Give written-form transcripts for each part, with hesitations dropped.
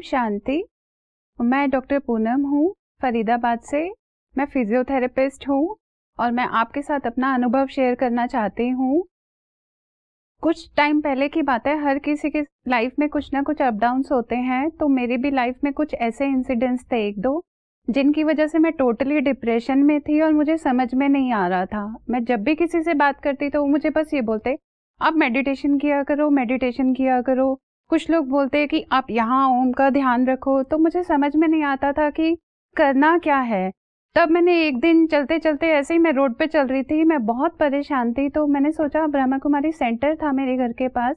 शांति। मैं डॉक्टर पूनम हूँ फरीदाबाद से। मैं फिजियोथेरेपिस्ट हूँ और मैं आपके साथ अपना अनुभव शेयर करना चाहती हूँ। कुछ टाइम पहले की बात है, हर किसी की लाइफ में कुछ ना कुछ अप डाउन्स होते हैं। तो मेरी भी लाइफ में कुछ ऐसे इंसिडेंट्स थे एक दो, जिनकी वजह से मैं टोटली डिप्रेशन में थी और मुझे समझ में नहीं आ रहा था। मैं जब भी किसी से बात करती तो वो मुझे बस ये बोलते, आप मेडिटेशन किया करो, मेडिटेशन किया करो। कुछ लोग बोलते हैं कि आप यहाँ ओम का ध्यान रखो। तो मुझे समझ में नहीं आता था कि करना क्या है। तब मैंने एक दिन चलते चलते ऐसे ही मैं रोड पे चल रही थी, मैं बहुत परेशान थी। तो मैंने सोचा, ब्रह्मा कुमारी सेंटर था मेरे घर के पास,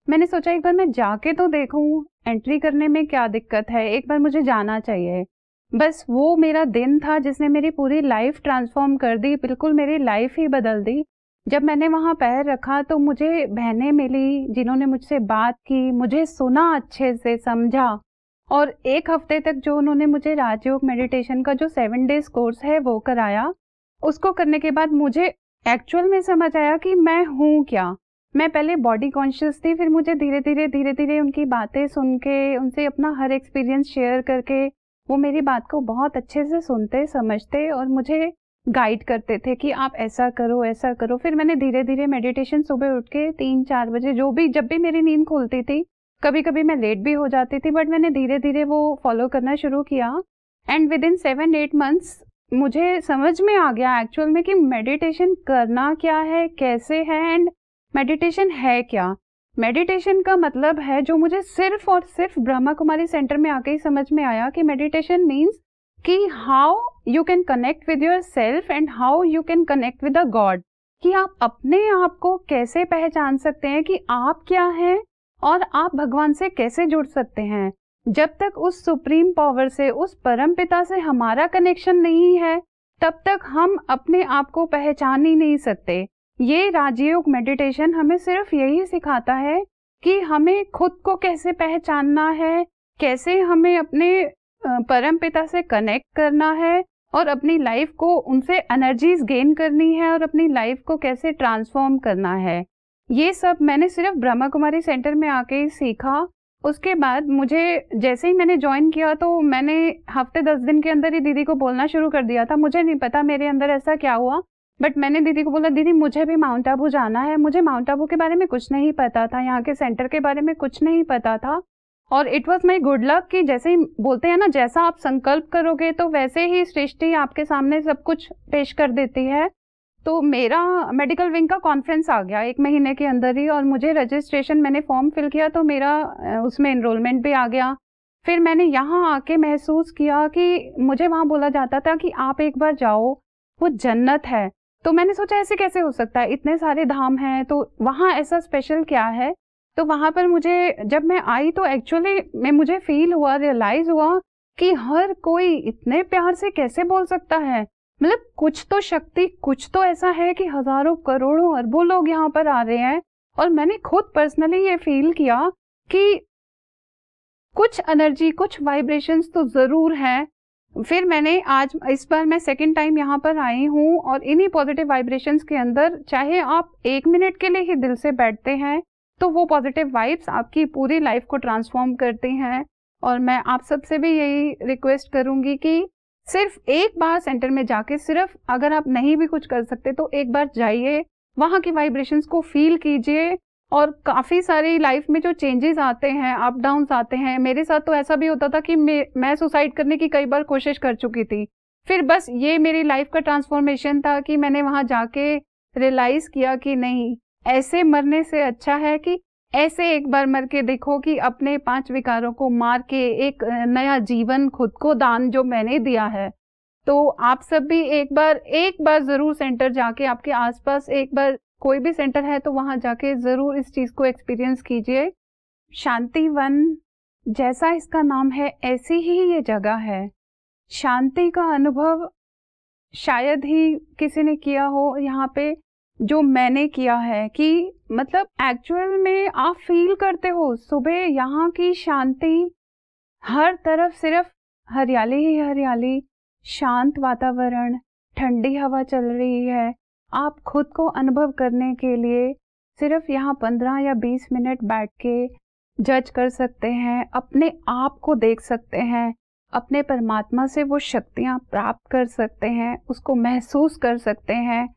मैंने सोचा एक बार मैं जाके तो देखूं एंट्री करने में क्या दिक्कत है, एक बार मुझे जाना चाहिए। बस वो मेरा दिन था जिसने मेरी पूरी लाइफ ट्रांसफॉर्म कर दी, बिल्कुल मेरी लाइफ ही बदल दी। जब मैंने वहाँ पैर रखा तो मुझे बहनें मिली जिन्होंने मुझसे बात की, मुझे सुना, अच्छे से समझा। और एक हफ्ते तक जो उन्होंने मुझे राजयोग मेडिटेशन का जो 7 डेज कोर्स है वो कराया। उसको करने के बाद मुझे एक्चुअल में समझ आया कि मैं हूँ क्या। मैं पहले बॉडी कॉन्शियस थी, फिर मुझे धीरे धीरे उनकी बातें सुन के, उनसे अपना हर एक्सपीरियंस शेयर करके, वो मेरी बात को बहुत अच्छे से सुनते, समझते और मुझे गाइड करते थे कि आप ऐसा करो, ऐसा करो। फिर मैंने धीरे धीरे मेडिटेशन सुबह उठ के 3-4 बजे, जब भी मेरी नींद खुलती थी, कभी कभी मैं लेट भी हो जाती थी, बट मैंने धीरे धीरे वो फॉलो करना शुरू किया। एंड विद इन 7-8 मंथ्स मुझे समझ में आ गया एक्चुअल में कि मेडिटेशन करना क्या है, कैसे है, एंड मेडिटेशन है क्या। मेडिटेशन का मतलब है, जो मुझे सिर्फ और सिर्फ ब्रह्मा कुमारी सेंटर में आके ही समझ में आया कि मेडिटेशन मीन्स कि how you can connect with your self and how you can connect with the God. कि आप अपने आप को कैसे पहचान सकते हैं कि आप क्या हैं और आप भगवान से कैसे जुड़ सकते हैं। जब तक उस सुप्रीम पावर से, उस परम पिता से हमारा कनेक्शन नहीं है, तब तक हम अपने आप को पहचान ही नहीं सकते। ये राजयोग मेडिटेशन हमें सिर्फ यही सिखाता है कि हमें खुद को कैसे पहचानना है, कैसे हमें अपने परम पिता से कनेक्ट करना है और अपनी लाइफ को उनसे एनर्जीज गेन करनी है और अपनी लाइफ को कैसे ट्रांसफॉर्म करना है। ये सब मैंने सिर्फ ब्रह्मा कुमारी सेंटर में आके ही सीखा। उसके बाद मुझे जैसे ही मैंने ज्वाइन किया तो मैंने हफ्ते 10 दिन के अंदर ही दीदी को बोलना शुरू कर दिया था। मुझे नहीं पता मेरे अंदर ऐसा क्या हुआ, बट मैंने दीदी को बोला, दीदी मुझे भी माउंट आबू जाना है। मुझे माउंट आबू के बारे में कुछ नहीं पता था, यहाँ के सेंटर के बारे में कुछ नहीं पता था। और it was my good luck कि जैसे ही बोलते हैं ना, जैसा आप संकल्प करोगे तो वैसे ही सृष्टि आपके सामने सब कुछ पेश कर देती है। तो मेरा मेडिकल विंग का कॉन्फ्रेंस आ गया 1 महीने के अंदर ही, और मुझे रजिस्ट्रेशन, मैंने फॉर्म फिल किया तो मेरा उसमें एनरोलमेंट भी आ गया। फिर मैंने यहाँ आके महसूस किया कि मुझे वहाँ बोला जाता था कि आप एक बार जाओ, वो जन्नत है। तो मैंने सोचा ऐसे कैसे हो सकता है, इतने सारे धाम हैं, तो वहाँ ऐसा स्पेशल क्या है। तो वहाँ पर मुझे, जब मैं आई तो एक्चुअली में मुझे फील हुआ, रियलाइज हुआ कि हर कोई इतने प्यार से कैसे बोल सकता है। मतलब कुछ तो शक्ति, कुछ तो ऐसा है कि हजारों करोड़ों अरबों लोग यहाँ पर आ रहे हैं। और मैंने खुद पर्सनली ये फील किया कि कुछ एनर्जी, कुछ वाइब्रेशंस तो जरूर हैं। फिर मैंने आज, इस बार मैं सेकंड टाइम यहाँ पर आई हूँ और इन्हीं पॉजिटिव वाइब्रेशंस के अंदर, चाहे आप 1 मिनट के लिए ही दिल से बैठते हैं तो वो पॉजिटिव वाइब्स आपकी पूरी लाइफ को ट्रांसफॉर्म करती हैं। और मैं आप सबसे भी यही रिक्वेस्ट करूंगी कि सिर्फ एक बार सेंटर में जाके, सिर्फ अगर आप नहीं भी कुछ कर सकते तो एक बार जाइए, वहाँ की वाइब्रेशंस को फील कीजिए। और काफ़ी सारी लाइफ में जो चेंजेस आते हैं, अप डाउन्स आते हैं। मेरे साथ तो ऐसा भी होता था कि मैं सुसाइड करने की कई बार कोशिश कर चुकी थी। फिर बस ये मेरी लाइफ का ट्रांसफॉर्मेशन था कि मैंने वहाँ जाके रियलाइज किया कि नहीं, ऐसे मरने से अच्छा है कि ऐसे एक बार मर के देखो कि अपने 5 विकारों को मार के एक नया जीवन खुद को दान जो मैंने दिया है। तो आप सब भी एक बार जरूर सेंटर जाके, आपके आसपास एक बार कोई भी सेंटर है तो वहां जाके जरूर इस चीज को एक्सपीरियंस कीजिए। शांति वन, जैसा इसका नाम है ऐसी ही ये जगह है। शांति का अनुभव शायद ही किसी ने किया हो यहाँ पे, जो मैंने किया है। कि मतलब एक्चुअल में आप फील करते हो सुबह यहाँ की शांति, हर तरफ सिर्फ हरियाली ही हरियाली, शांत वातावरण, ठंडी हवा चल रही है। आप खुद को अनुभव करने के लिए सिर्फ यहाँ 15 या 20 मिनट बैठ के जज कर सकते हैं, अपने आप को देख सकते हैं, अपने परमात्मा से वो शक्तियाँ प्राप्त कर सकते हैं, उसको महसूस कर सकते हैं।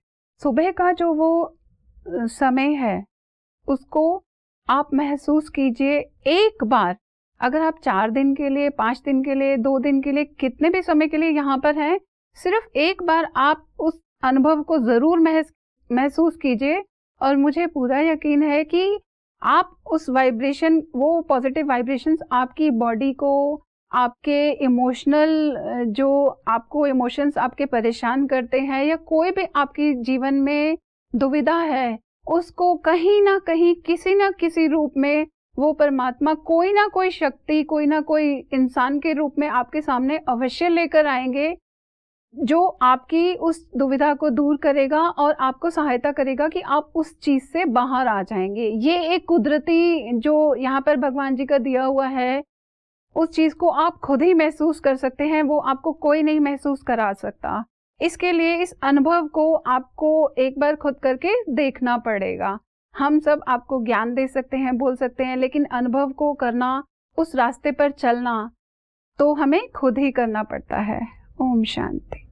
सुबह का जो वो समय है उसको आप महसूस कीजिए एक बार। अगर आप 4 दिन के लिए, 5 दिन के लिए, 2 दिन के लिए, कितने भी समय के लिए यहाँ पर हैं, सिर्फ एक बार आप उस अनुभव को ज़रूर महसूस कीजिए और मुझे पूरा यकीन है कि आप उस वाइब्रेशन, वो पॉजिटिव वाइब्रेशंस आपकी बॉडी को, आपके इमोशनल जो आपको इमोशंस आपके परेशान करते हैं या कोई भी आपकी जीवन में दुविधा है, उसको कहीं ना कहीं किसी ना किसी रूप में वो परमात्मा कोई ना कोई शक्ति, कोई ना कोई इंसान के रूप में आपके सामने अवश्य लेकर आएंगे, जो आपकी उस दुविधा को दूर करेगा और आपको सहायता करेगा कि आप उस चीज से बाहर आ जाएंगे। ये एक कुदरती जो यहाँ पर भगवान जी का दिया हुआ है, उस चीज को आप खुद ही महसूस कर सकते हैं, वो आपको कोई नहीं महसूस करा सकता। इसके लिए इस अनुभव को आपको एक बार खुद करके देखना पड़ेगा। हम सब आपको ज्ञान दे सकते हैं, बोल सकते हैं, लेकिन अनुभव को करना, उस रास्ते पर चलना तो हमें खुद ही करना पड़ता है। ओम शांति।